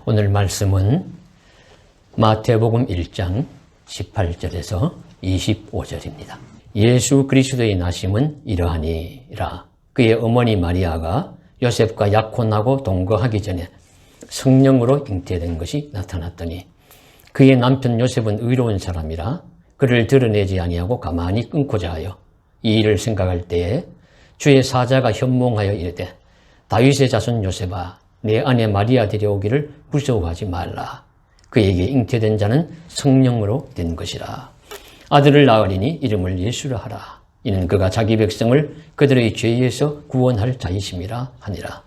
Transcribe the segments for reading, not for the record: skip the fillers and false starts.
오늘 말씀은 마태복음 1장 18절에서 25절입니다. 예수 그리스도의 나심은 이러하니라. 그의 어머니 마리아가 요셉과 약혼하고 동거하기 전에 성령으로 잉태된 것이 나타났더니 그의 남편 요셉은 의로운 사람이라 그를 드러내지 아니하고 가만히 끊고자 하여 이 일을 생각할 때에 주의 사자가 현몽하여 이르되 다윗의 자손 요셉아 내 아내 마리아 데려오기를 무서워하지 말라. 그에게 잉태된 자는 성령으로 된 것이라. 아들을 낳으리니 이름을 예수라 하라. 이는 그가 자기 백성을 그들의 죄에서 구원할 자이심이라 하니라.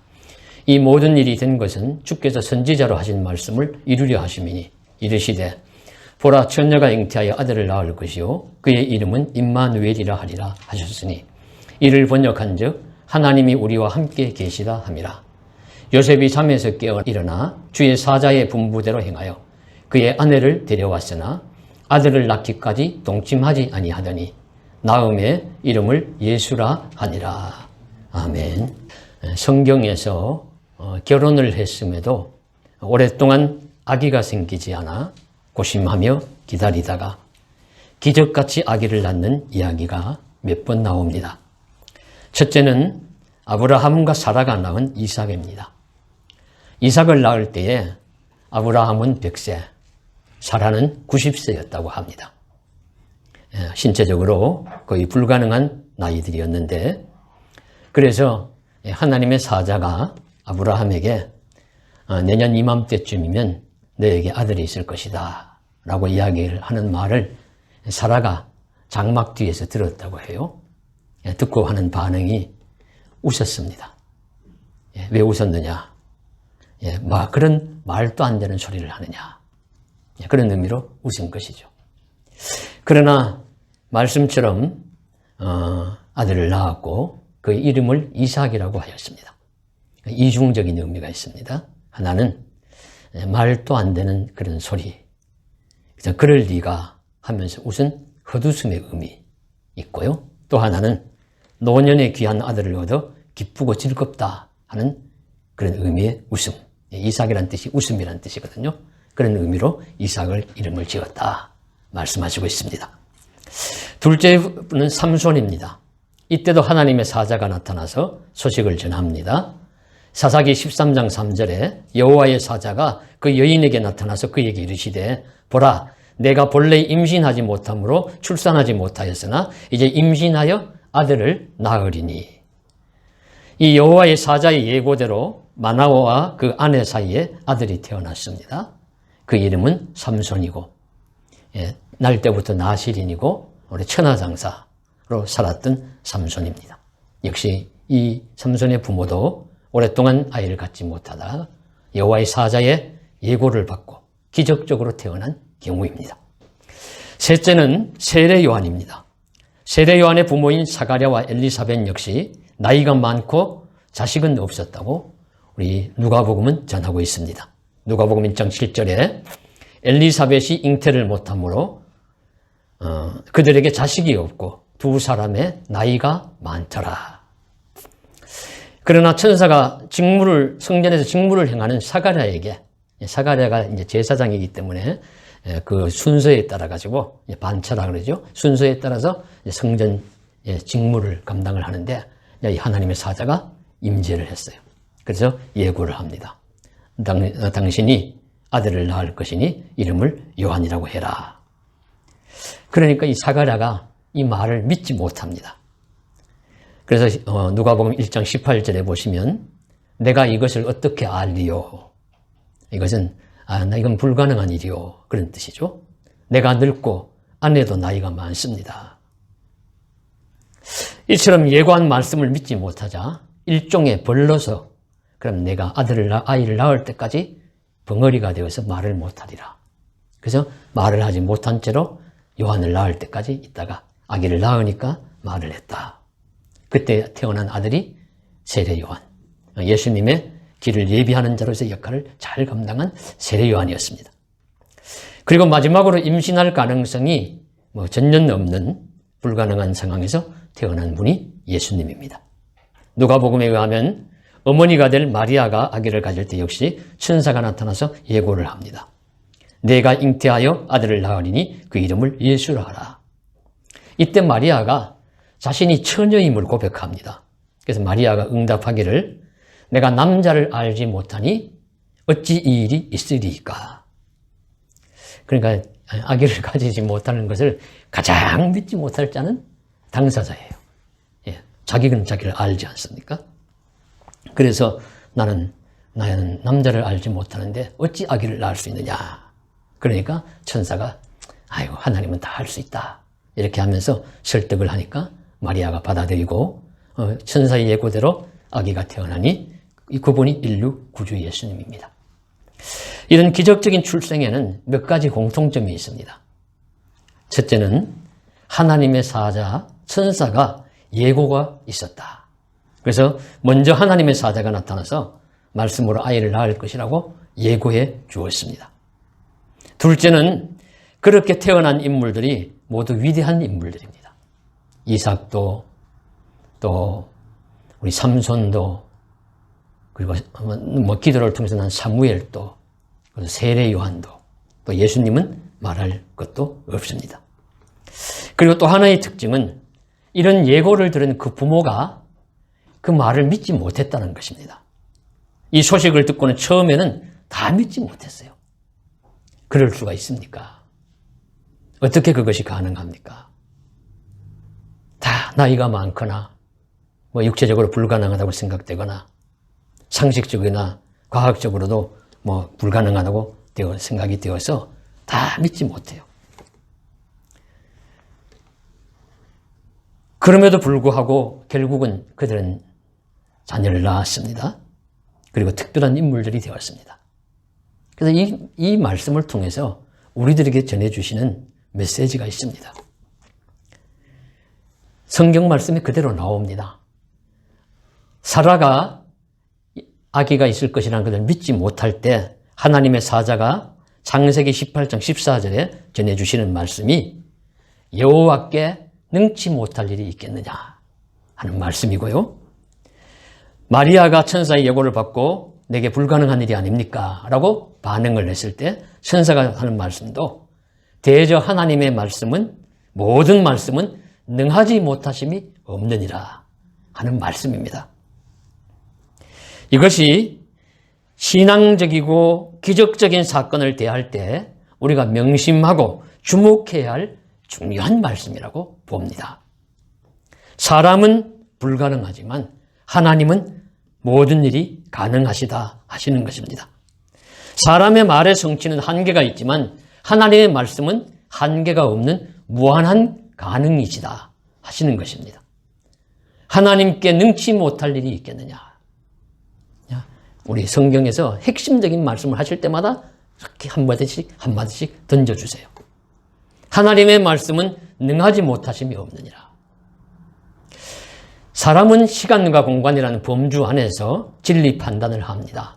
이 모든 일이 된 것은 주께서 선지자로 하신 말씀을 이루려 하심이니 이르시되 보라 처녀가 잉태하여 아들을 낳을 것이요 그의 이름은 임마누엘이라 하리라 하셨으니 이를 번역한즉 하나님이 우리와 함께 계시다 함이라. 요셉이 잠에서 깨어 일어나 주의 사자의 분부대로 행하여 그의 아내를 데려왔으나 아들을 낳기까지 동침하지 아니하더니 낳음에 이름을 예수라 하니라. 아멘. 성경에서 결혼을 했음에도 오랫동안 아기가 생기지 않아 고심하며 기다리다가 기적같이 아기를 낳는 이야기가 몇 번 나옵니다. 첫째는 아브라함과 사라가 낳은 이삭입니다. 이삭을 낳을 때에 아브라함은 100세, 사라는 90세였다고 합니다. 신체적으로 거의 불가능한 나이들이었는데 그래서 하나님의 사자가 아브라함에게 내년 이맘때쯤이면 너에게 아들이 있을 것이다 라고 이야기를 하는 말을 사라가 장막 뒤에서 들었다고 해요. 듣고 하는 반응이 웃었습니다. 왜 웃었느냐? 그런 말도 안 되는 소리를 하느냐? 그런 의미로 웃은 것이죠. 그러나 말씀처럼 아들을 낳았고 그 이름을 이삭이라고 하였습니다. 이중적인 의미가 있습니다. 하나는 말도 안 되는 그런 소리, 그래서 그럴 리가 하면서 웃은 헛웃음의 의미 있고요. 또 하나는 노년의 귀한 아들을 얻어 기쁘고 즐겁다 하는 그런 의미의 웃음. 이삭이란 뜻이 웃음이란 뜻이거든요. 그런 의미로 이삭을 이름을 지었다 말씀하시고 있습니다. 둘째는 삼손입니다. 이때도 하나님의 사자가 나타나서 소식을 전합니다. 사사기 13장 3절에 여호와의 사자가 그 여인에게 나타나서 그에게 이르시되 보라 내가 본래 임신하지 못함으로 출산하지 못하였으나 이제 임신하여 아들을 낳으리니. 이 여호와의 사자의 예고대로 마나오와 그 아내 사이에 아들이 태어났습니다. 그 이름은 삼손이고 날 때부터 나실인이고 우리 천하장사로 살았던 삼손입니다. 역시 이 삼손의 부모도 오랫동안 아이를 갖지 못하다 여호와의 사자의 예고를 받고 기적적으로 태어난 경우입니다. 셋째는 세례 요한입니다. 세례 요한의 부모인 사가랴와 엘리사벳 역시 나이가 많고 자식은 없었다고 우리 누가복음은 전하고 있습니다. 누가복음 1장 7절에 엘리사벳이 잉태를 못함으로 그들에게 자식이 없고 두 사람의 나이가 많더라. 그러나 천사가 성전에서 직무를 행하는 사가랴에게, 사가랴가 이제 제사장이기 때문에 그 순서에 따라 가지고 반차라 그러죠. 순서에 따라서 성전 직무를 감당을 하는데 이 하나님의 사자가 임재를 했어요. 그래서 예고를 합니다. 당신이 아들을 낳을 것이니 이름을 요한이라고 해라. 그러니까 이 사가랴가 이 말을 믿지 못합니다. 그래서 누가복음 1장 18절에 보시면 내가 이것을 어떻게 알리요? 이것은 이건 불가능한 일이요. 그런 뜻이죠. 내가 늙고 아내도 나이가 많습니다. 이처럼 예고한 말씀을 믿지 못하자 일종의 벌러서 그럼 내가 아이를 낳을 때까지 벙어리가 되어서 말을 못하리라. 그래서 말을 하지 못한 채로 요한을 낳을 때까지 있다가 아기를 낳으니까 말을 했다. 그때 태어난 아들이 세례 요한. 예수님의 길을 예비하는 자로서의 역할을 잘 감당한 세례 요한이었습니다. 그리고 마지막으로 임신할 가능성이 전혀 없는 불가능한 상황에서 태어난 분이 예수님입니다. 누가복음에 의하면 어머니가 될 마리아가 아기를 가질 때 역시 천사가 나타나서 예고를 합니다. 내가 잉태하여 아들을 낳으리니 그 이름을 예수라 하라. 이때 마리아가 자신이 처녀임을 고백합니다. 그래서 마리아가 응답하기를 내가 남자를 알지 못하니 어찌 이 일이 있으리까. 그러니까 아기를 가지지 못하는 것을 가장 믿지 못할 자는 당사자예요. 예, 자기는 자기를 알지 않습니까? 그래서 나는 남자를 알지 못하는데 어찌 아기를 낳을 수 있느냐. 그러니까 천사가 아이고 하나님은 다 할 수 있다. 이렇게 하면서 설득을 하니까 마리아가 받아들이고 천사의 예고대로 아기가 태어나니 그분이 인류 구주 예수님입니다. 이런 기적적인 출생에는 몇 가지 공통점이 있습니다. 첫째는 하나님의 사자 천사가 예고가 있었다. 그래서 먼저 하나님의 사자가 나타나서 말씀으로 아이를 낳을 것이라고 예고해 주었습니다. 둘째는 그렇게 태어난 인물들이 모두 위대한 인물들입니다. 이삭도 또 우리 삼손도 그리고 기도를 통해서 난 사무엘도 그리고 세례 요한도 또 예수님은 말할 것도 없습니다. 그리고 또 하나의 특징은 이런 예고를 들은 그 부모가 그 말을 믿지 못했다는 것입니다. 이 소식을 듣고는 처음에는 다 믿지 못했어요. 그럴 수가 있습니까? 어떻게 그것이 가능합니까? 다 나이가 많거나 육체적으로 불가능하다고 생각되거나 상식적이나 과학적으로도 불가능하다고 생각이 되어서 다 믿지 못해요. 그럼에도 불구하고 결국은 그들은 자녀를 낳았습니다. 그리고 특별한 인물들이 되었습니다. 그래서 이 말씀을 통해서 우리들에게 전해주시는 메시지가 있습니다. 성경 말씀이 그대로 나옵니다. 사라가 아기가 있을 것이라는 것을 믿지 못할 때 하나님의 사자가 창세기 18장 14절에 전해주시는 말씀이 여호와께 능치 못할 일이 있겠느냐 하는 말씀이고요. 마리아가 천사의 예고를 받고 내게 불가능한 일이 아닙니까? 라고 반응을 했을 때 천사가 하는 말씀도 대저 하나님의 말씀은 모든 말씀은 능하지 못하심이 없느니라 하는 말씀입니다. 이것이 신앙적이고 기적적인 사건을 대할 때 우리가 명심하고 주목해야 할 중요한 말씀이라고 봅니다. 사람은 불가능하지만 하나님은 모든 일이 가능하시다 하시는 것입니다. 사람의 말의 성취는 한계가 있지만 하나님의 말씀은 한계가 없는 무한한 가능이시다 하시는 것입니다. 하나님께 능치 못할 일이 있겠느냐. 우리 성경에서 핵심적인 말씀을 하실 때마다 이렇게 한마디씩 던져주세요. 하나님의 말씀은 능하지 못하심이 없느니라. 사람은 시간과 공간이라는 범주 안에서 진리 판단을 합니다.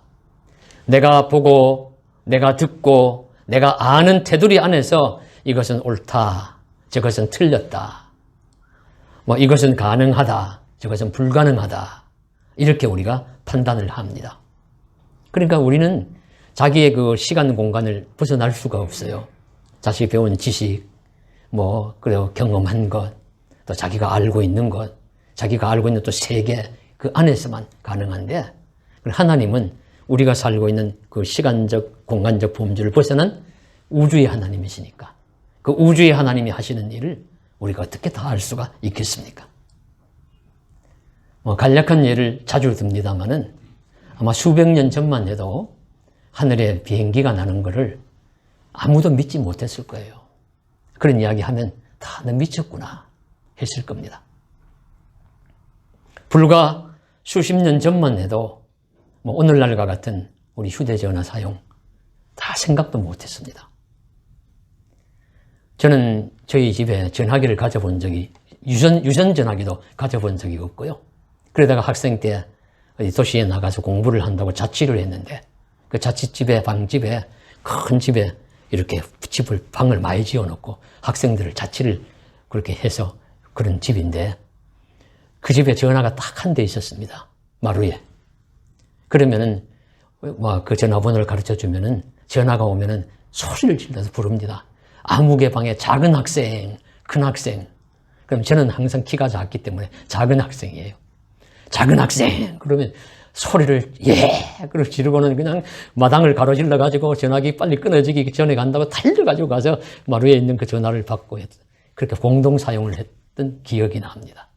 내가 보고, 내가 듣고, 내가 아는 테두리 안에서 이것은 옳다, 저것은 틀렸다, 이것은 가능하다, 저것은 불가능하다, 이렇게 우리가 판단을 합니다. 그러니까 우리는 자기의 그 시간 공간을 벗어날 수가 없어요. 자식이 배운 지식, 그리고 경험한 것, 또 자기가 알고 있는 것, 자기가 알고 있는 또 세계, 그 안에서만 가능한데, 하나님은 우리가 살고 있는 그 시간적, 공간적 범주를 벗어난 우주의 하나님이시니까, 그 우주의 하나님이 하시는 일을 우리가 어떻게 다 알 수가 있겠습니까? 간략한 예를 자주 듭니다마는 아마 수백 년 전만 해도 하늘에 비행기가 나는 것을 아무도 믿지 못했을 거예요. 그런 이야기 하면 다 너 미쳤구나 했을 겁니다. 불과 수십 년 전만 해도 오늘날과 같은 우리 휴대전화 사용 다 생각도 못했습니다. 저는 저희 집에 전화기를 가져본 적이 유선 전화기도 가져본 적이 없고요. 그러다가 학생 때 어디 도시에 나가서 공부를 한다고 자취를 했는데 그 자취집에 방집에 큰 집에 이렇게 방을 많이 지어놓고 학생들을 자취를 그렇게 해서 그런 집인데 그 집에 전화가 딱 한 대 있었습니다. 마루에. 그러면은 그 전화번호를 가르쳐 주면은 전화가 오면은 소리를 질러서 부릅니다. 아무개 방에 작은 학생, 큰 학생. 그럼 저는 항상 키가 작기 때문에 작은 학생이에요. 작은 학생! 그러면 소리를 그렇게 지르고는 그냥 마당을 가로질러 가지고 전화기 빨리 끊어지기 전에 간다고 달려가지고 가서 마루에 있는 그 전화를 받고 그렇게 공동 사용을 했던 기억이 납니다.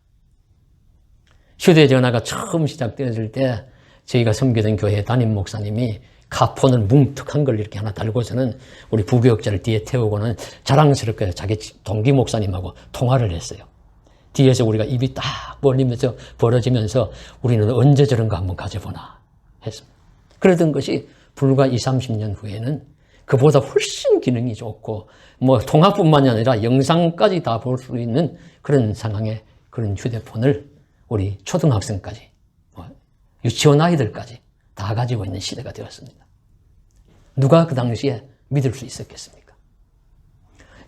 휴대전화가 처음 시작되었을 때 저희가 섬기던 교회 담임 목사님이 카폰을 뭉툭한 걸 이렇게 하나 달고서는 우리 부교역자를 뒤에 태우고는 자랑스럽게 자기 동기 목사님하고 통화를 했어요. 뒤에서 우리가 입이 딱 벌어지면서 우리는 언제 저런 거 한번 가져보나 했습니다. 그러던 것이 불과 20, 30년 후에는 그보다 훨씬 기능이 좋고 통화뿐만이 아니라 영상까지 다 볼 수 있는 그런 상황의 그런 휴대폰을 우리 초등학생까지 유치원 아이들까지 다 가지고 있는 시대가 되었습니다. 누가 그 당시에 믿을 수 있었겠습니까?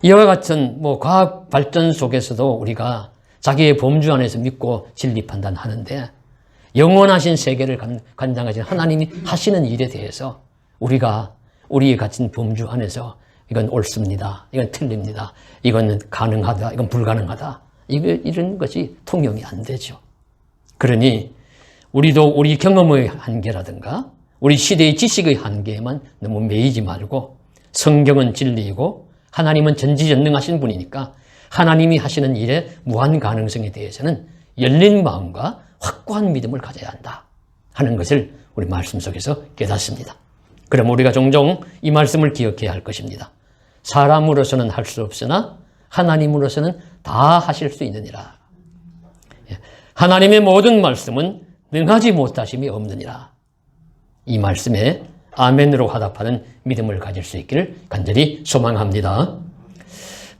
이와 같은 과학 발전 속에서도 우리가 자기의 범주 안에서 믿고 진리 판단하는데 영원하신 세계를 관장하신 하나님이 하시는 일에 대해서 우리가 우리의 갇힌 범주 안에서 이건 옳습니다. 이건 틀립니다. 이건 가능하다. 이건 불가능하다. 이런 것이 통용이 안 되죠. 그러니 우리도 우리 경험의 한계라든가 우리 시대의 지식의 한계에만 너무 매이지 말고 성경은 진리이고 하나님은 전지전능하신 분이니까 하나님이 하시는 일의 무한 가능성에 대해서는 열린 마음과 확고한 믿음을 가져야 한다 하는 것을 우리 말씀 속에서 깨닫습니다. 그럼 우리가 종종 이 말씀을 기억해야 할 것입니다. 사람으로서는 할 수 없으나 하나님으로서는 다 하실 수 있느니라. 하나님의 모든 말씀은 능하지 못하심이 없느니라. 이 말씀에 아멘으로 화답하는 믿음을 가질 수 있기를 간절히 소망합니다.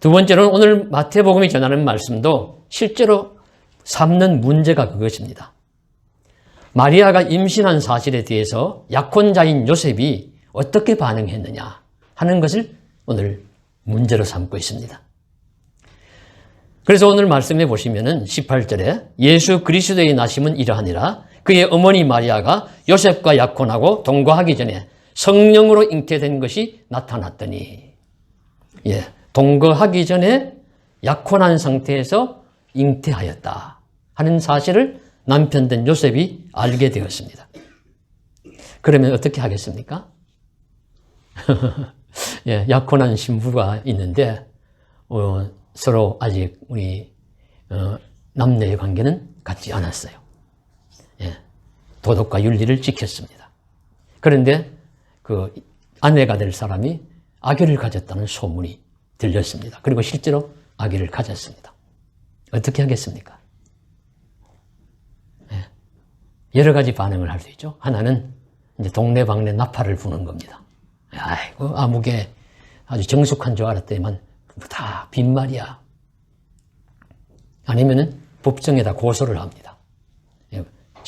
두 번째로는 오늘 마태복음이 전하는 말씀도 실제로 삼는 문제가 그것입니다. 마리아가 임신한 사실에 대해서 약혼자인 요셉이 어떻게 반응했느냐 하는 것을 오늘 문제로 삼고 있습니다. 그래서 오늘 말씀해 보시면은 18절에 예수 그리스도의 나심은 이러하니라. 그의 어머니 마리아가 요셉과 약혼하고 동거하기 전에 성령으로 잉태된 것이 나타났더니, 동거하기 전에 약혼한 상태에서 잉태하였다 하는 사실을 남편 된 요셉이 알게 되었습니다. 그러면 어떻게 하겠습니까? 약혼한 신부가 있는데 서로 아직 우리 남녀의 관계는 갖지 않았어요. 도덕과 윤리를 지켰습니다. 그런데 그 아내가 될 사람이 아기를 가졌다는 소문이 들렸습니다. 그리고 실제로 아기를 가졌습니다. 어떻게 하겠습니까? 여러 가지 반응을 할 수 있죠. 하나는 이제 동네방네 나팔을 부는 겁니다. 아이고, 아무개 아주 정숙한 줄 알았더니만 다 빈말이야. 아니면은 법정에다 고소를 합니다.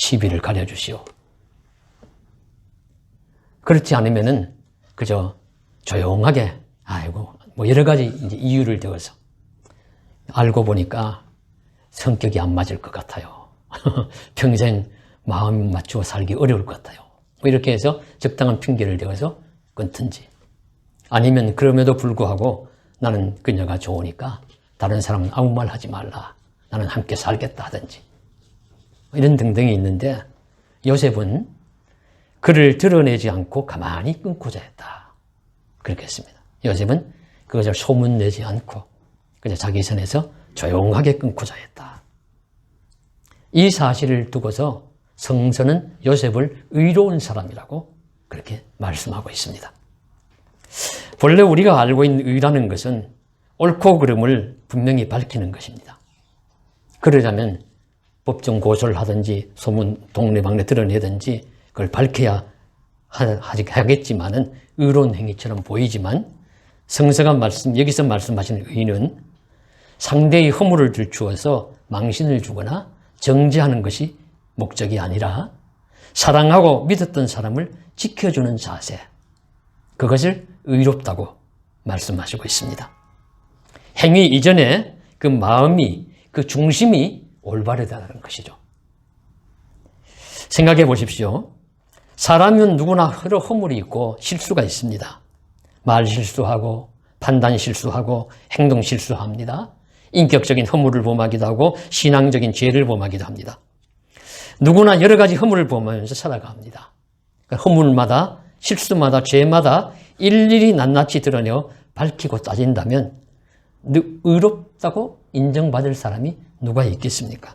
시비를 가려주시오. 그렇지 않으면은 그저 조용하게, 아이고, 여러 가지 이제 이유를 대어서 알고 보니까 성격이 안 맞을 것 같아요. 평생 마음 맞추어 살기 어려울 것 같아요. 이렇게 해서 적당한 핑계를 대어서 끊든지, 아니면 그럼에도 불구하고 나는 그녀가 좋으니까 다른 사람은 아무 말 하지 말라. 나는 함께 살겠다 하든지. 이런 등등이 있는데 요셉은 그를 드러내지 않고 가만히 끊고자 했다. 그렇게 했습니다. 요셉은 그것을 소문내지 않고 그냥 자기 선에서 조용하게 끊고자 했다. 이 사실을 두고서 성서는 요셉을 의로운 사람이라고 그렇게 말씀하고 있습니다. 본래 우리가 알고 있는 의라는 것은 옳고 그름을 분명히 밝히는 것입니다. 그러자면 법정 고소를 하든지 소문 동네방네 드러내든지 그걸 밝혀야 하겠지만은 의로운 행위처럼 보이지만 성서가 여기서 말씀하시는 의는 상대의 허물을 들추어서 망신을 주거나 정죄하는 것이 목적이 아니라 사랑하고 믿었던 사람을 지켜주는 자세, 그것을 의롭다고 말씀하시고 있습니다. 행위 이전에 그 마음이, 그 중심이 올바르다는 것이죠. 생각해 보십시오. 사람은 누구나 여러 허물이 있고 실수가 있습니다. 말 실수하고 판단 실수하고 행동 실수합니다. 인격적인 허물을 범하기도 하고 신앙적인 죄를 범하기도 합니다. 누구나 여러 가지 허물을 범하면서 살아갑니다. 그러니까 허물마다 실수마다 죄마다 일일이 낱낱이 드러내어 밝히고 따진다면 의롭다고 인정받을 사람이 누가 있겠습니까?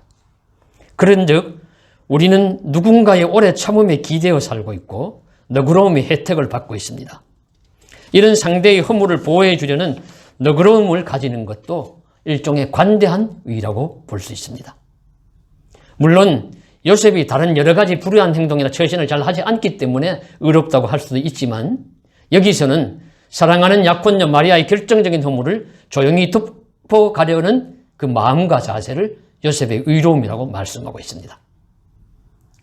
그런즉 우리는 누군가의 오래 참음에 기대어 살고 있고 너그러움의 혜택을 받고 있습니다. 이런 상대의 허물을 보호해 주려는 너그러움을 가지는 것도 일종의 관대한 의라고 볼 수 있습니다. 물론 요셉이 다른 여러 가지 불의한 행동이나 처신을 잘 하지 않기 때문에 의롭다고 할 수도 있지만 여기서는 사랑하는 약혼녀 마리아의 결정적인 허물을 조용히 덮어가려는 그 마음과 자세를 요셉의 의로움이라고 말씀하고 있습니다.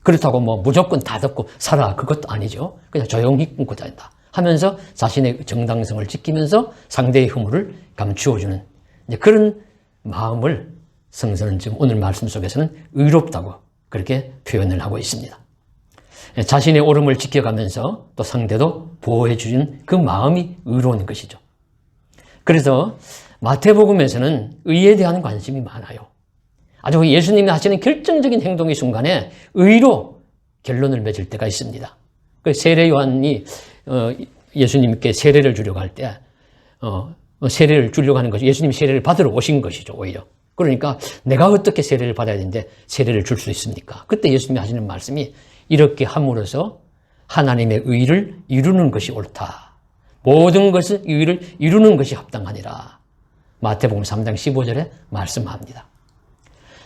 그렇다고 무조건 다 덮고 살아 그것도 아니죠. 그냥 조용히 끊고 다닌다 하면서 자신의 정당성을 지키면서 상대의 허물을 감추어주는 그런 마음을 성서는 지금 오늘 말씀 속에서는 의롭다고 그렇게 표현을 하고 있습니다. 자신의 옳음을 지켜가면서 또 상대도 보호해 주는 그 마음이 의로운 것이죠. 그래서 마태복음에서는 의에 대한 관심이 많아요. 아주 예수님이 하시는 결정적인 행동의 순간에 의로 결론을 맺을 때가 있습니다. 세례 요한이 예수님께 세례를 주려고 할 때 세례를 주려고 하는 것이 예수님이 세례를 받으러 오신 것이죠. 오히려. 그러니까 내가 어떻게 세례를 받아야 되는데 세례를 줄 수 있습니까? 그때 예수님이 하시는 말씀이 이렇게 함으로써 하나님의 의를 이루는 것이 옳다. 모든 것을 의를 이루는 것이 합당하니라. 마태복음 3장 15절에 말씀합니다.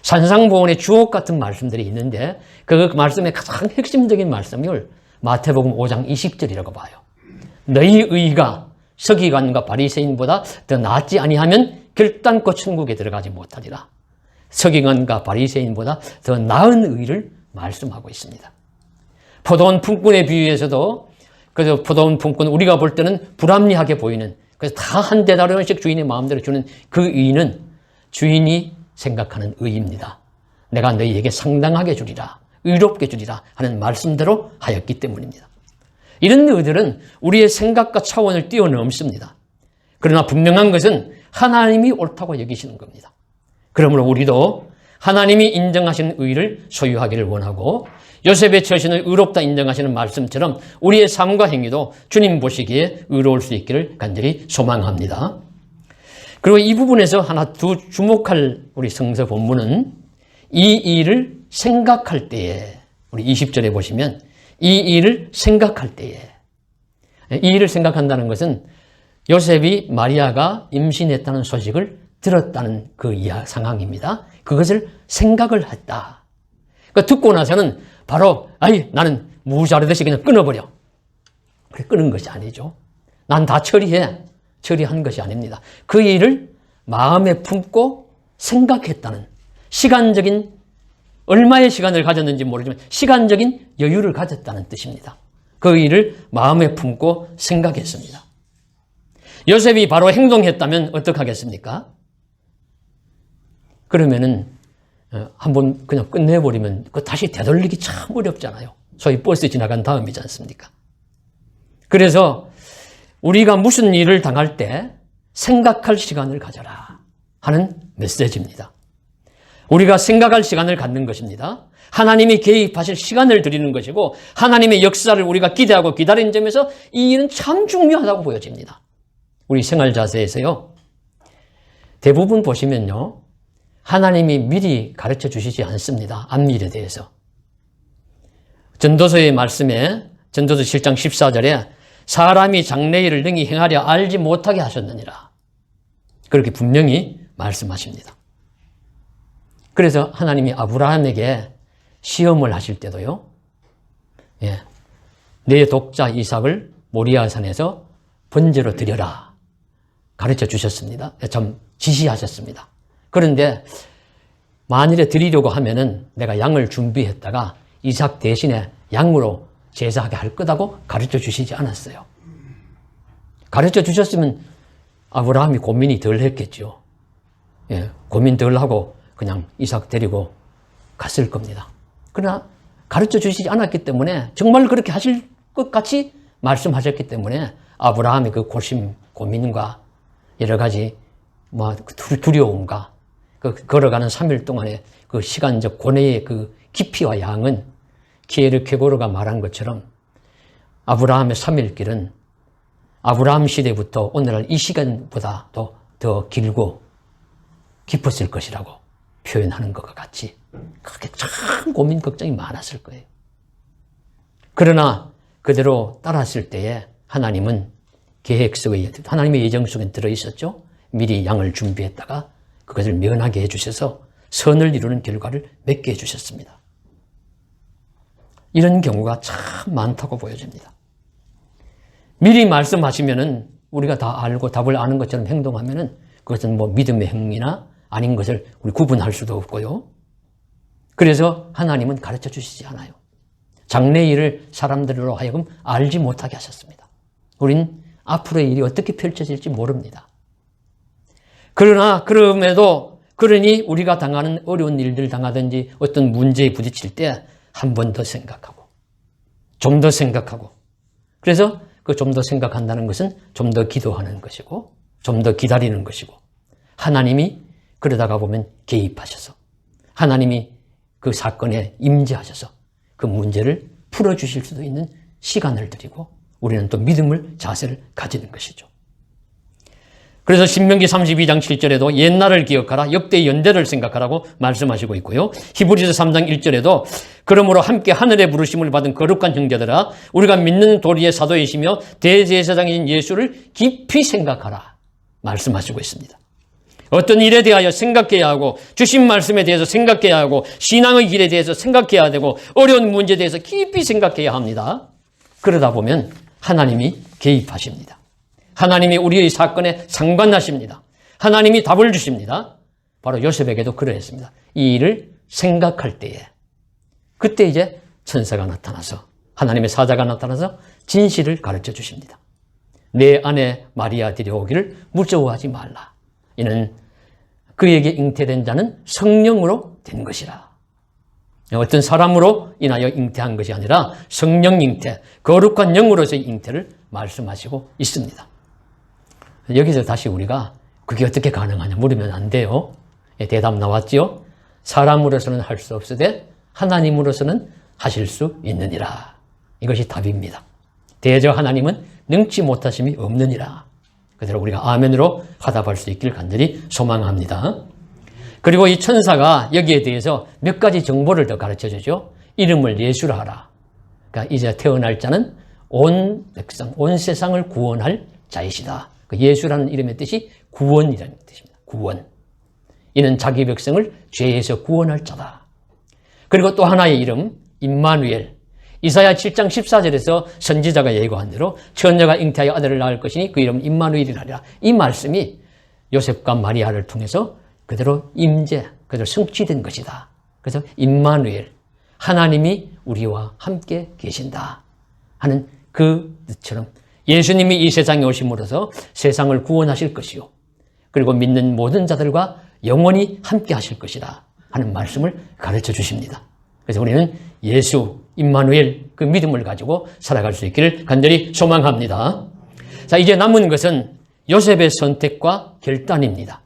산상보훈의 주옥 같은 말씀들이 있는데 그 말씀의 가장 핵심적인 말씀을 마태복음 5장 20절이라고 봐요. 너희 의가 서기관과 바리새인보다 더 낫지 아니하면 결단코 천국에 들어가지 못하리라. 서기관과 바리새인보다 더 나은 의를 말씀하고 있습니다. 포도원 품꾼의 비유에서도 그래서 포도원 품꾼 우리가 볼 때는 불합리하게 보이는 그래서 다 한 대다리씩 주인의 마음대로 주는 그 의는 주인이 생각하는 의입니다. 내가 너희에게 상당하게 주리라 의롭게 주리라 하는 말씀대로 하였기 때문입니다. 이런 의들은 우리의 생각과 차원을 뛰어넘습니다. 그러나 분명한 것은 하나님이 옳다고 여기시는 겁니다. 그러므로 우리도 하나님이 인정하시는 의를 소유하기를 원하고 요셉의 처신을 의롭다 인정하시는 말씀처럼 우리의 삶과 행위도 주님 보시기에 의로울 수 있기를 간절히 소망합니다. 그리고 이 부분에서 하나 더 주목할 우리 성서 본문은 이 일을 생각할 때에 우리 20절에 보시면 이 일을 생각할 때에 이 일을 생각한다는 것은 요셉이 마리아가 임신했다는 소식을 들었다는 그 상황입니다. 그것을 생각을 했다. 그러니까 듣고 나서는 바로 나는 무자르듯이 그냥 끊어버려. 그래 끊은 것이 아니죠. 난 다 처리한 것이 아닙니다. 그 일을 마음에 품고 생각했다는 시간적인 얼마의 시간을 가졌는지 모르지만 시간적인 여유를 가졌다는 뜻입니다. 그 일을 마음에 품고 생각했습니다. 요셉이 바로 행동했다면 어떡하겠습니까? 그러면은 한번 그냥 끝내버리면 그 다시 되돌리기 참 어렵잖아요. 소위 버스 지나간 다음이지 않습니까? 그래서 우리가 무슨 일을 당할 때 생각할 시간을 가져라 하는 메시지입니다. 우리가 생각할 시간을 갖는 것입니다. 하나님이 개입하실 시간을 드리는 것이고 하나님의 역사를 우리가 기대하고 기다리는 점에서 이 일은 참 중요하다고 보여집니다. 우리 생활 자세에서요. 대부분 보시면요. 하나님이 미리 가르쳐 주시지 않습니다. 앞일에 대해서. 전도서의 말씀에 전도서 7장 14절에 사람이 장래일을 능히 행하려 알지 못하게 하셨느니라. 그렇게 분명히 말씀하십니다. 그래서 하나님이 아브라함에게 시험을 하실 때도요. 내 독자 이삭을 모리아산에서 번제로 드려라. 가르쳐 주셨습니다. 좀 지시하셨습니다. 그런데 만일에 드리려고 하면은 내가 양을 준비했다가 이삭 대신에 양으로 제사하게 할 거다고 가르쳐 주시지 않았어요. 가르쳐 주셨으면 아브라함이 고민이 덜 했겠죠. 고민 덜 하고 그냥 이삭 데리고 갔을 겁니다. 그러나 가르쳐 주시지 않았기 때문에 정말 그렇게 하실 것 같이 말씀하셨기 때문에 아브라함의 그 고민과 여러 가지 두려움과 걸어가는 3일 동안의 그 시간적 고뇌의 그 깊이와 양은 키에르 케고르가 말한 것처럼 아브라함의 3일 길은 아브라함 시대부터 오늘날 이 시간보다 더 길고 깊었을 것이라고 표현하는 것과 같이 그렇게 참 고민 걱정이 많았을 거예요. 그러나 그대로 따랐을 때에 하나님은 계획 속에, 하나님의 예정 속에 들어있었죠. 미리 양을 준비했다가 그것을 면하게 해주셔서 선을 이루는 결과를 맺게 해주셨습니다. 이런 경우가 참 많다고 보여집니다. 미리 말씀하시면은 우리가 다 알고 답을 아는 것처럼 행동하면은 그것은 믿음의 행위나 아닌 것을 우리 구분할 수도 없고요. 그래서 하나님은 가르쳐 주시지 않아요. 장래 일을 사람들로 하여금 알지 못하게 하셨습니다. 우린 앞으로의 일이 어떻게 펼쳐질지 모릅니다. 그러니 우리가 당하는 어려운 일들 당하든지 어떤 문제에 부딪힐 때 한 번 더 생각하고 좀 더 생각하고 그래서 그 좀 더 생각한다는 것은 좀 더 기도하는 것이고 좀 더 기다리는 것이고 하나님이 그러다가 보면 개입하셔서 하나님이 그 사건에 임재하셔서 그 문제를 풀어주실 수도 있는 시간을 드리고 우리는 또 믿음을 자세를 가지는 것이죠. 그래서 신명기 32장 7절에도 옛날을 기억하라 역대의 연대를 생각하라고 말씀하시고 있고요. 히브리서 3장 1절에도 그러므로 함께 하늘의 부르심을 받은 거룩한 형제들아 우리가 믿는 도리의 사도이시며 대제사장인 예수를 깊이 생각하라 말씀하시고 있습니다. 어떤 일에 대하여 생각해야 하고 주신 말씀에 대해서 생각해야 하고 신앙의 길에 대해서 생각해야 되고 어려운 문제에 대해서 깊이 생각해야 합니다. 그러다 보면 하나님이 개입하십니다. 하나님이 우리의 사건에 상관하십니다. 하나님이 답을 주십니다. 바로 요셉에게도 그러했습니다. 이 일을 생각할 때에 그때 이제 천사가 나타나서 하나님의 사자가 나타나서 진실을 가르쳐 주십니다. 내 아내 마리아 데려오기를 무서워하지 말라. 이는 그에게 잉태된 자는 성령으로 된 것이라. 어떤 사람으로 인하여 잉태한 것이 아니라 성령 잉태, 거룩한 영으로서의 잉태를 말씀하시고 있습니다. 여기서 다시 우리가 그게 어떻게 가능하냐 물으면 안 돼요. 대답 나왔지요. 사람으로서는 할 수 없으되 하나님으로서는 하실 수 있느니라. 이것이 답입니다. 대저 하나님은 능치 못하심이 없느니라. 그대로 우리가 아멘으로 화답할 수 있기를 간절히 소망합니다. 그리고 이 천사가 여기에 대해서 몇 가지 정보를 더 가르쳐 주죠. 이름을 예수라 하라. 그러니까 이제 태어날 자는 온 백성, 온 세상을 구원할 자이시다. 그 예수라는 이름의 뜻이 구원이라는 뜻입니다. 구원. 이는 자기 백성을 죄에서 구원할 자다. 그리고 또 하나의 이름 임마누엘. 이사야 7장 14절에서 선지자가 예고한 대로 처녀가 잉태하여 아들을 낳을 것이니 그 이름은 임마누엘이라. 이 말씀이 요셉과 마리아를 통해서 그대로 임재, 그대로 성취된 것이다. 그래서 임마누엘, 하나님이 우리와 함께 계신다 하는 그 뜻처럼 예수님이 이 세상에 오심으로써 세상을 구원하실 것이요. 그리고 믿는 모든 자들과 영원히 함께 하실 것이다 하는 말씀을 가르쳐 주십니다. 그래서 우리는 예수, 임마누엘 그 믿음을 가지고 살아갈 수 있기를 간절히 소망합니다. 자, 이제 남은 것은 요셉의 선택과 결단입니다.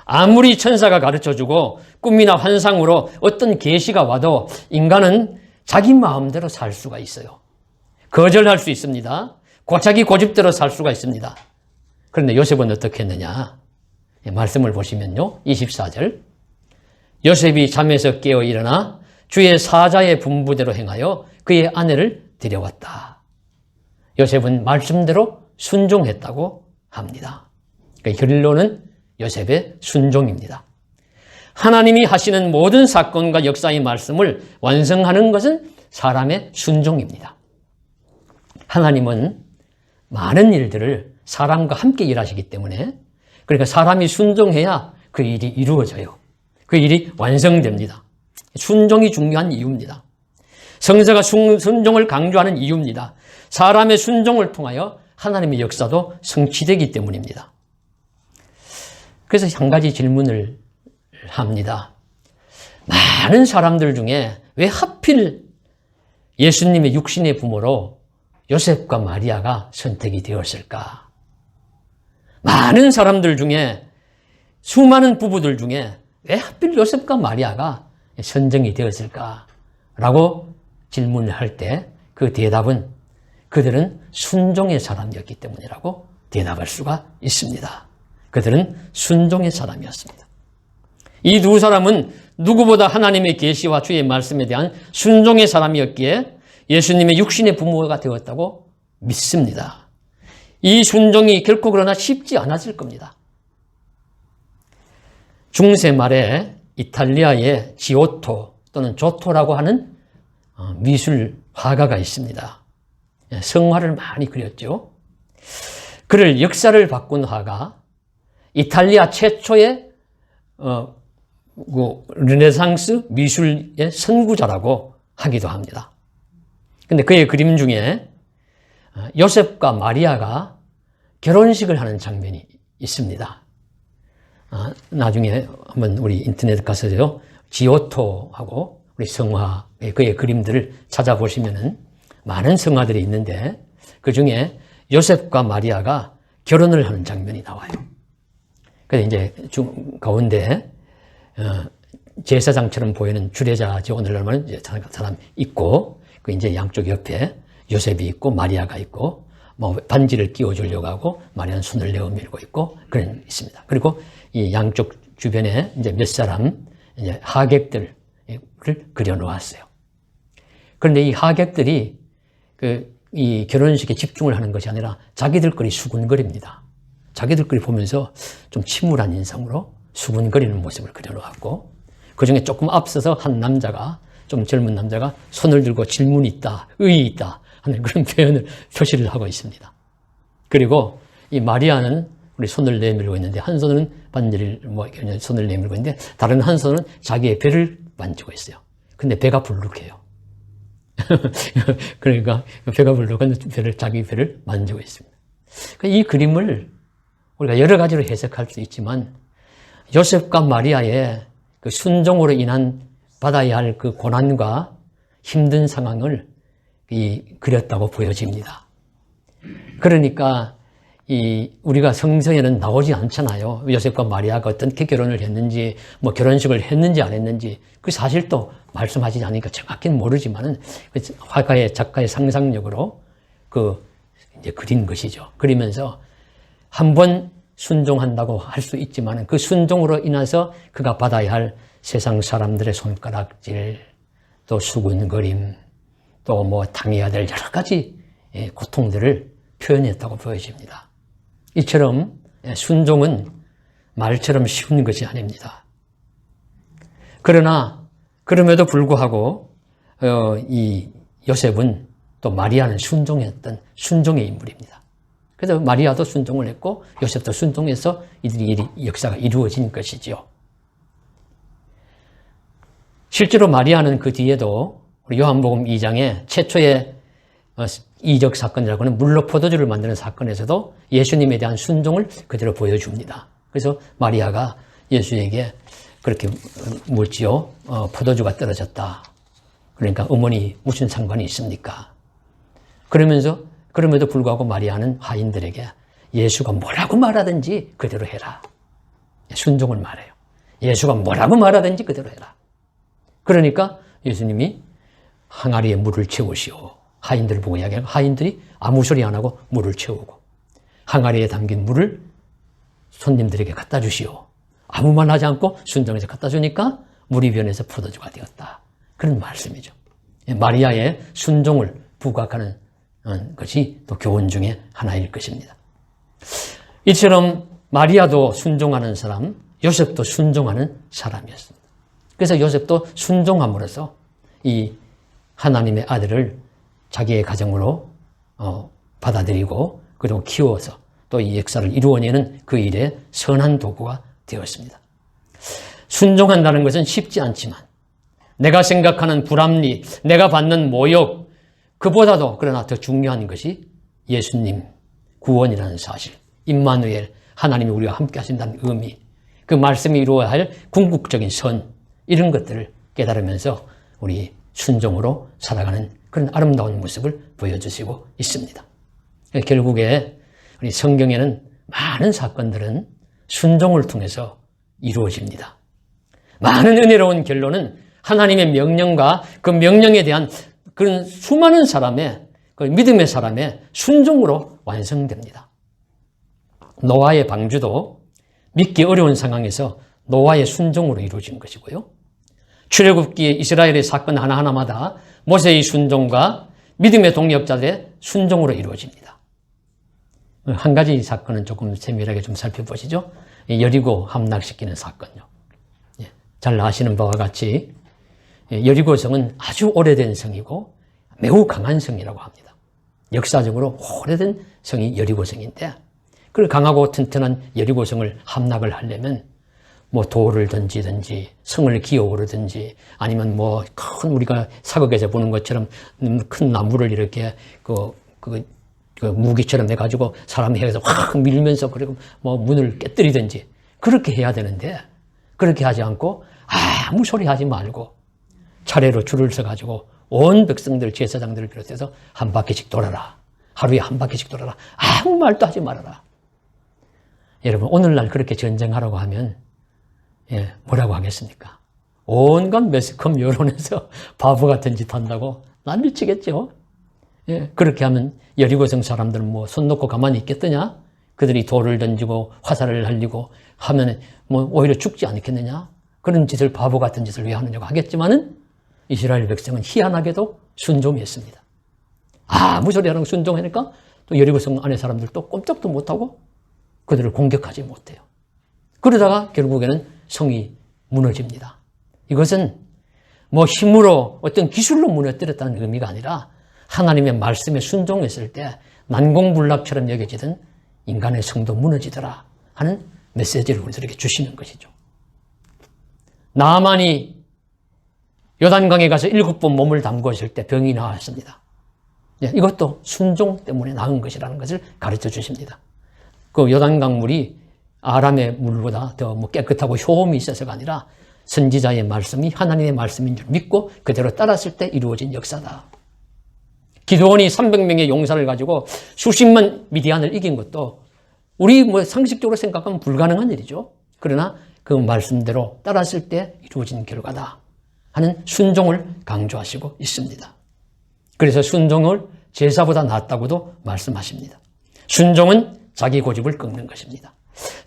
아무리 천사가 가르쳐주고 꿈이나 환상으로 어떤 계시가 와도 인간은 자기 마음대로 살 수가 있어요. 거절할 수 있습니다. 자기 고집대로 살 수가 있습니다. 그런데 요셉은 어떻게 했느냐? 말씀을 보시면요. 24절. 요셉이 잠에서 깨어 일어나 주의 사자의 분부대로 행하여 그의 아내를 데려왔다. 요셉은 말씀대로 순종했다고 합니다. 그러니까 결론은 요셉의 순종입니다. 하나님이 하시는 모든 사건과 역사의 말씀을 완성하는 것은 사람의 순종입니다. 하나님은 많은 일들을 사람과 함께 일하시기 때문에 그러니까 사람이 순종해야 그 일이 이루어져요. 그 일이 완성됩니다. 순종이 중요한 이유입니다. 성서가 순종을 강조하는 이유입니다. 사람의 순종을 통하여 하나님의 역사도 성취되기 때문입니다. 그래서 한 가지 질문을 합니다. 많은 사람들 중에 왜 하필 예수님의 육신의 부모로 요셉과 마리아가 선택이 되었을까? 많은 사람들 중에, 수많은 부부들 중에 왜 하필 요셉과 마리아가 선정이 되었을까? 라고 질문을 할 때 그 대답은 그들은 순종의 사람이었기 때문이라고 대답할 수가 있습니다. 그들은 순종의 사람이었습니다. 이 두 사람은 누구보다 하나님의 계시와 주의 말씀에 대한 순종의 사람이었기에 예수님의 육신의 부모가 되었다고 믿습니다. 이 순종이 결코 그러나 쉽지 않았을 겁니다. 중세 말에 이탈리아의 지오토 또는 조토라고 하는 미술 화가가 있습니다. 성화를 많이 그렸죠. 그를 역사를 바꾼 화가 이탈리아 최초의 르네상스 미술의 선구자라고 하기도 합니다. 근데 그의 그림 중에 요셉과 마리아가 결혼식을 하는 장면이 있습니다. 나중에 한번 우리 인터넷 가서요, 지오토하고 우리 성화의 그의 그림들을 찾아보시면은 많은 성화들이 있는데 그 중에 요셉과 마리아가 결혼을 하는 장면이 나와요. 그래서 이제 가운데 제사장처럼 보이는 주례자죠. 오늘날은 사람 있고, 그 이제 양쪽 옆에 요셉이 있고 마리아가 있고, 뭐 반지를 끼워주려고 하고 마리아는 손을 내어밀고 있고 그런 있습니다. 그리고 이 양쪽 주변에 이제 몇 사람 이제 하객들을 그려놓았어요. 그런데 이 하객들이 이 결혼식에 집중을 하는 것이 아니라 자기들끼리 수군거립니다. 자기들끼리 보면서 좀 침울한 인상으로 수군거리는 모습을 그려놓았고, 그 중에 조금 앞서서 한 남자가, 좀 젊은 남자가 손을 들고 질문이 있다, 의의 있다 하는 그런 표시를 하고 있습니다. 그리고 이 마리아는 우리 손을 내밀고 있는데, 한 손은 반지를 손을 내밀고 있는데 다른 한 손은 자기의 배를 만지고 있어요. 근데 배가 불룩해요. 그러니까 배가 불룩한 자기 배를 만지고 있습니다. 이 그림을 우리가 여러 가지로 해석할 수 있지만 요셉과 마리아의 그 순종으로 인한 받아야 할 그 고난과 힘든 상황을 그렸다고 보여집니다. 그러니까 우리가 성서에는 나오지 않잖아요. 요셉과 마리아가 어떻게 결혼을 했는지, 뭐 결혼식을 했는지 안 했는지 그 사실도 말씀하지 않으니까 정확히는 모르지만은 화가의 작가의 상상력으로 이제 그린 것이죠. 그리면서 한번 순종한다고 할 수 있지만은 그 순종으로 인해서 그가 받아야 할 세상 사람들의 손가락질, 또 수군거림, 또 뭐 당해야 될 여러 가지 고통들을 표현했다고 보여집니다. 이처럼 순종은 말처럼 쉬운 것이 아닙니다. 그러나 그럼에도 불구하고 이 요셉은 또 마리아는 순종했던 순종의 인물입니다. 그래서 마리아도 순종을 했고 요셉도 순종해서 이 역사가 이루어진 것이지요. 실제로 마리아는 그 뒤에도 우리 요한복음 2장에 최초의 이적 사건이라고 하는 물로 포도주를 만드는 사건에서도 예수님에 대한 순종을 그대로 보여줍니다. 그래서 마리아가 예수에게 그렇게 묻지요. 포도주가 떨어졌다. 그러니까 어머니 무슨 상관이 있습니까? 그러면서 그럼에도 불구하고 마리아는 하인들에게 예수가 뭐라고 말하든지 그대로 해라. 순종을 말해요. 예수가 뭐라고 말하든지 그대로 해라. 그러니까 예수님이 항아리에 물을 채우시오. 하인들을 보고 이야기하고 하인들이 아무 소리 안 하고 물을 채우고 항아리에 담긴 물을 손님들에게 갖다 주시오. 아무 말 하지 않고 순종해서 갖다 주니까 물이 변해서 포도주가 되었다. 그런 말씀이죠. 마리아의 순종을 부각하는 것이 또 교훈 중에 하나일 것입니다. 이처럼 마리아도 순종하는 사람, 요셉도 순종하는 사람이었습니다. 그래서 요셉도 순종함으로써 이 하나님의 아들을 자기의 가정으로 받아들이고 그리고 키워서 또 이 역사를 이루어내는 그 일에 선한 도구가 되었습니다. 순종한다는 것은 쉽지 않지만 내가 생각하는 불합리, 내가 받는 모욕, 그보다도 그러나 더 중요한 것이 예수님 구원이라는 사실, 임마누엘, 하나님이 우리와 함께 하신다는 의미, 그 말씀이 이루어야 할 궁극적인 선, 이런 것들을 깨달으면서 우리 순종으로 살아가는 그런 아름다운 모습을 보여주시고 있습니다. 결국에 우리 성경에는 많은 사건들은 순종을 통해서 이루어집니다. 많은 은혜로운 결론은 하나님의 명령과 그 명령에 대한 그런 수많은 사람의 그 믿음의 사람의 순종으로 완성됩니다. 노아의 방주도 믿기 어려운 상황에서 노아의 순종으로 이루어진 것이고요. 출애굽기의 이스라엘의 사건 하나하나마다 모세의 순종과 믿음의 동력자들의 순종으로 이루어집니다. 한 가지 사건은 조금 세밀하게 좀 살펴보시죠. 여리고 함락시키는 사건요. 잘 아시는 바와 같이 여리고성은 아주 오래된 성이고 매우 강한 성이라고 합니다. 역사적으로 오래된 성이 여리고성인데 그 강하고 튼튼한 여리고성을 함락을 하려면 뭐 돌을 던지든지 성을 기어오르든지 아니면 뭐 큰 우리가 사극에서 보는 것처럼 큰 나무를 이렇게 그 무기처럼 해가지고 사람이 해서 확 밀면서 그리고 뭐 문을 깨뜨리든지 그렇게 해야 되는데 그렇게 하지 않고 아무 소리 하지 말고 차례로 줄을 서가지고 온 백성들 제사장들을 비롯해서 한 바퀴씩 돌아라. 하루에 한 바퀴씩 돌아라. 아무 말도 하지 말아라. 여러분 오늘날 그렇게 전쟁하라고 하면 뭐라고 하겠습니까? 온갖 매스컴 여론에서 바보 같은 짓 한다고 난리치겠죠. 그렇게 하면 여리고성 사람들은 뭐 손 놓고 가만히 있겠더냐? 그들이 돌을 던지고 화살을 날리고 하면 뭐 오히려 죽지 않겠느냐? 그런 짓을 바보 같은 짓을 왜 하느냐고 하겠지만은 이스라엘 백성은 희한하게도 순종했습니다. 아무 소리 안 하고 순종하니까 또 여리고성 안에 사람들도 꼼짝도 못하고 그들을 공격하지 못해요. 그러다가 결국에는 성이 무너집니다. 이것은 뭐 힘으로 어떤 기술로 무너뜨렸다는 의미가 아니라 하나님의 말씀에 순종했을 때 난공불락처럼 여겨지던 인간의 성도 무너지더라 하는 메시지를 우리들에게 주시는 것이죠. 나아만이 요단강에 가서 7번 몸을 담그었을 때 병이 나았습니다. 이것도 순종 때문에 나은 것이라는 것을 가르쳐 주십니다. 그 요단강 물이 아람의 물보다 더 뭐 깨끗하고 효험이 있어서가 아니라 선지자의 말씀이 하나님의 말씀인 줄 믿고 그대로 따랐을 때 이루어진 역사다. 기드온이 300명의 용사를 가지고 수십만 미디안을 이긴 것도 우리 뭐 상식적으로 생각하면 불가능한 일이죠. 그러나 그 말씀대로 따랐을 때 이루어진 결과다 하는 순종을 강조하시고 있습니다. 그래서 순종을 제사보다 낫다고도 말씀하십니다. 순종은 자기 고집을 꺾는 것입니다.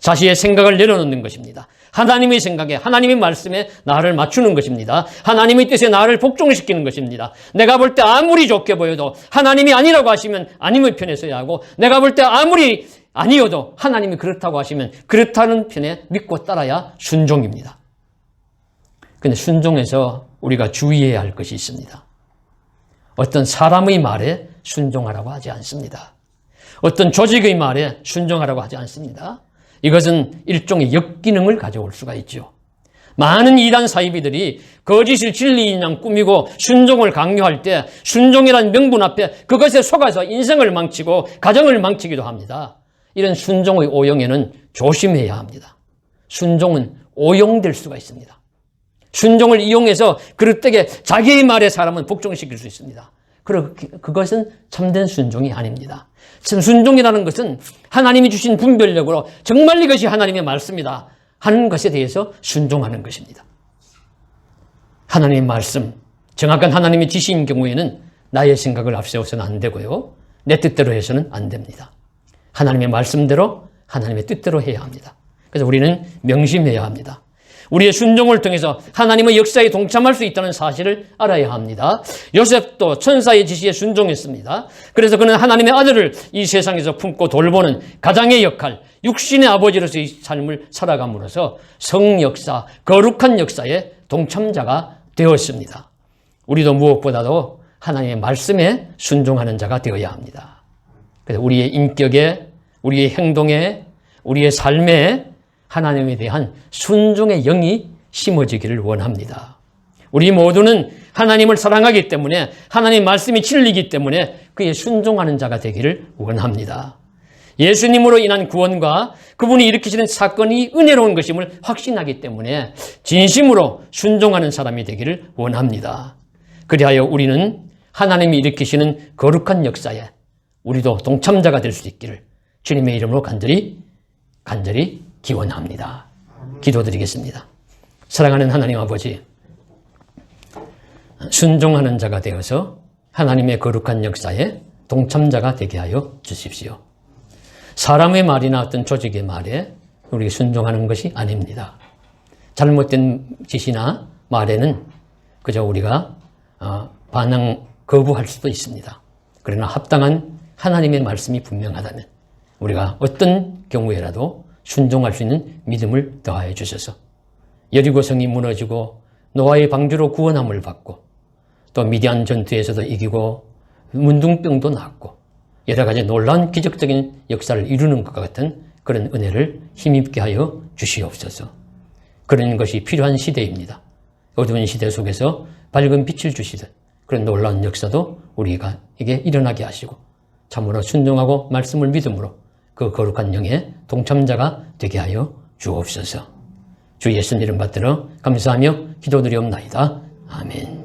자신의 생각을 내려놓는 것입니다. 하나님의 생각에 하나님의 말씀에 나를 맞추는 것입니다. 하나님의 뜻에 나를 복종시키는 것입니다. 내가 볼 때 아무리 좋게 보여도 하나님이 아니라고 하시면 아님의 편에 서야 하고 내가 볼 때 아무리 아니어도 하나님이 그렇다고 하시면 그렇다는 편에 믿고 따라야 순종입니다. 그런데 순종에서 우리가 주의해야 할 것이 있습니다. 어떤 사람의 말에 순종하라고 하지 않습니다. 어떤 조직의 말에 순종하라고 하지 않습니다. 이것은 일종의 역기능을 가져올 수가 있죠. 많은 이단 사이비들이 거짓을 진리인 양 꾸미고 순종을 강요할 때 순종이라는 명분 앞에 그것에 속아서 인생을 망치고 가정을 망치기도 합니다. 이런 순종의 오용에는 조심해야 합니다. 순종은 오용될 수가 있습니다. 순종을 이용해서 그릇되게 자기의 말에 사람은 복종시킬 수 있습니다. 그것은 참된 순종이 아닙니다. 순종이라는 것은 하나님이 주신 분별력으로 정말 이것이 하나님의 말씀이다 하는 것에 대해서 순종하는 것입니다. 하나님의 말씀, 정확한 하나님의 지시인 경우에는 나의 생각을 앞세워서는 안 되고요. 내 뜻대로 해서는 안 됩니다. 하나님의 말씀대로 하나님의 뜻대로 해야 합니다. 그래서 우리는 명심해야 합니다. 우리의 순종을 통해서 하나님의 역사에 동참할 수 있다는 사실을 알아야 합니다. 요셉도 천사의 지시에 순종했습니다. 그래서 그는 하나님의 아들을 이 세상에서 품고 돌보는 가장의 역할, 육신의 아버지로서의 삶을 살아감으로써 성역사, 거룩한 역사에 동참자가 되었습니다. 우리도 무엇보다도 하나님의 말씀에 순종하는 자가 되어야 합니다. 그래서 우리의 인격에, 우리의 행동에, 우리의 삶에 하나님에 대한 순종의 영이 심어지기를 원합니다. 우리 모두는 하나님을 사랑하기 때문에 하나님의 말씀이 진리이기 때문에 그에 순종하는 자가 되기를 원합니다. 예수님으로 인한 구원과 그분이 일으키시는 사건이 은혜로운 것임을 확신하기 때문에 진심으로 순종하는 사람이 되기를 원합니다. 그리하여 우리는 하나님이 일으키시는 거룩한 역사에 우리도 동참자가 될 수 있기를 주님의 이름으로 간절히 기원합니다. 기도드리겠습니다. 사랑하는 하나님 아버지, 순종하는 자가 되어서 하나님의 거룩한 역사에 동참자가 되게 하여 주십시오. 사람의 말이나 어떤 조직의 말에 우리 순종하는 것이 아닙니다. 잘못된 짓이나 말에는 그저 우리가 반항, 거부할 수도 있습니다. 그러나 합당한 하나님의 말씀이 분명하다면 우리가 어떤 경우에라도 순종할 수 있는 믿음을 더하여 주셔서 여리고성이 무너지고 노아의 방주로 구원함을 받고 또 미디안 전투에서도 이기고 문둥병도 낫고 여러 가지 놀라운 기적적인 역사를 이루는 것과 같은 그런 은혜를 힘입게 하여 주시옵소서. 그런 것이 필요한 시대입니다. 어두운 시대 속에서 밝은 빛을 주시듯 그런 놀라운 역사도 우리에게 일어나게 하시고 참으로 순종하고 말씀을 믿음으로 그 거룩한 영의 동참자가 되게 하여 주옵소서. 주 예수님 이름 받들어 감사하며 기도드리옵나이다. 아멘.